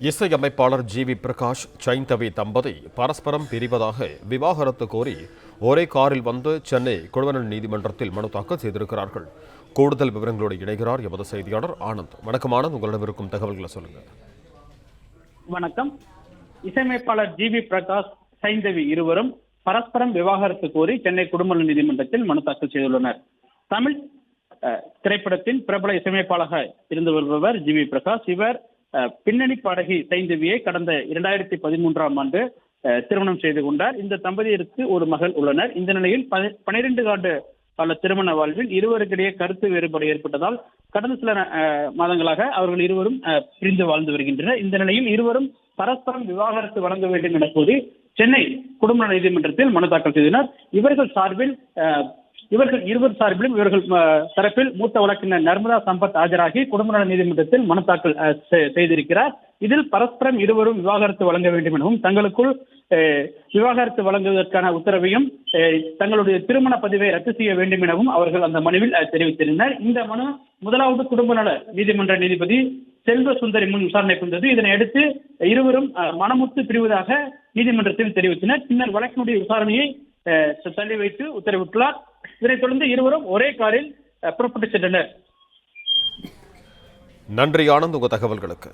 இசையமைப்பாளர் ஜி.வி. பிரகாஷ், சைந்தவி தம்பதி பரஸ்பரம் பிரிவதாக விவாகரத்து கோரி ஒரே காரில் வந்து சென்னை குழுவனல் நீதிமன்றத்தில் மனு தாக்கல் செய்திருக்கிறார்கள். கூடுதல் விவரங்களோடு இணைகிறார் எமது செய்தியாளர் ஆனந்த். வணக்கம் ஆனந்த், உங்களிடம் இருக்கும் தகவல்களை சொல்லுங்க. வணக்கம். இசையமைப்பாளர் ஜி.வி. பிரகாஷ், சைந்தவி இருவரும் பரஸ்பரம் விவாகரத்து கோரி சென்னை குழுவனல் நீதிமன்றத்தில் மனு தாக்கல் செய்துள்ளனர். தமிழ் திரைப்படத்தின் பிரபல இசையமைப்பாளராக இருந்து வருபவர் ஜி.வி. பிரகாஷ். இவர் பின்னணி பாடகி சைந்தவியை கடந்த 2013ஆம் ஆண்டு திருமணம் செய்து கொண்டார். இந்த தம்பதியருக்கு ஒரு மகள் உள்ளனர். இந்த நிலையில் 12 ஆண்டு கால திருமண வாழ்வில் இருவருக்கிடையே கருத்து வேறுபாடு ஏற்பட்டதால் கடந்த சில மாதங்களாக அவர்கள் இருவரும் பிரிந்து வாழ்ந்து வருகின்றனர். இந்த நிலையில் இருவரும் பரஸ்பரம் விவாகரத்து வழங்க வேண்டும் என கூறி சென்னை குழுவனல் நீதிமன்றத்தில் மனு தாக்கல் செய்தனர். இவர்கள் இருவர் சார்பிலும் இவர்கள் தரப்பில் மூத்த வழக்கறிஞர் நர்மதா சம்பத் ஆஜராகி குழுவனல் நீதிமன்றத்தில் மனு தாக்கல் செய்திருக்கிறார். இதில் பரஸ்பரம் இருவரும் விவாகரத்து வழங்க வேண்டும் எனவும் நீதிமன்றத்தில் விவாகரத்து வழங்குவதற்கான உத்தரவையும் தங்களுடைய திருமண பதிவை ரத்து செய்ய வேண்டும் எனவும் அவர்கள் அந்த மனுவில் தெரிவித்திருந்தனர். இந்த மனு முதலாவது குடும்பநல நீதிமன்ற நீதிபதி செல்வ சுந்தரி முன் விசாரணைக்கு வந்தது. இதனையடுத்து இருவரும் மனமுத்து பிரிவதாக நீதிமன்றத்தில் தெரிவித்தனர். பின்னர் வழக்கினுடைய விசாரணையை தள்ளி வைத்து உத்தரவிட்டுள்ளார். இதனைத் தொடர்ந்து இருவரும் ஒரே காரில் புறப்பட்டு சென்றனர். நன்றி ஆனந்த், உங்க தகவல்களுக்கு.